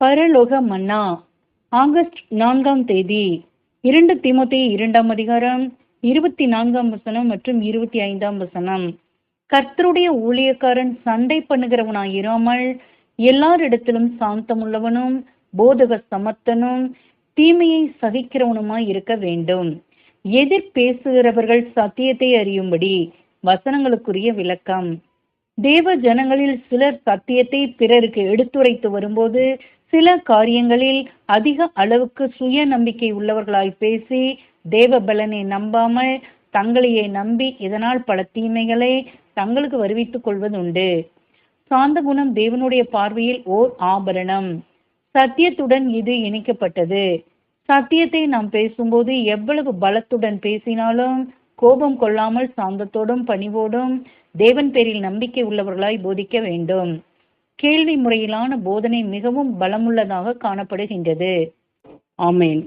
பரலோக மன்னா ஆகஸ்ட் 4ஆம் தேதி 2 தீமோத்தேயு 2ஆம் அதிகாரம் 24ஆம் வசனம் மற்றும் 25ஆம் வசனம். கர்த்தருடைய ஊழியக்காரன் சண்டை பண்ணுகிறவனாயிராமல் எல்லாரிடத்திலும் சாந்தமுள்ளவனும் போதக சமர்த்தனும் தீமையை சகிக்கிறவனுமாய் இருக்க வேண்டும். எதிர் பேசுகிறவர்கள் சத்தியத்தை அறியும்படி. வசனங்களுக்குரிய விளக்கம். தேவ ஜனங்களில் சிலர் சத்தியத்தை பிறருக்கு எடுத்துரைத்து வரும்போது சில காரியங்களில் அதிக அளவுக்கு சுய நம்பிக்கை உள்ளவர்களாய் பேசி தேவ பலனை நம்பாமல் தங்களையே நம்பி இதனால் பல தீமைகளை தங்களுக்கு வருவித்துக் கொள்வதுண்டு. சாந்த குணம் தேவனுடைய பார்வையில் ஓர் ஆபரணம். சத்தியத்துடன் இது இணைக்கப்பட்டது. சத்தியத்தை நாம் பேசும்போது எவ்வளவு பலத்துடன் பேசினாலும் கோபம் கொள்ளாமல் சாந்தத்தோடும் பணிவோடும் தேவன் பேரில் நம்பிக்கை உள்ளவர்களாய் போதிக்க வேண்டும். கேள்வி முறையிலான போதனை மிகவும் பலமுள்ளதாக காணப்படுகின்றது. ஆமேன்.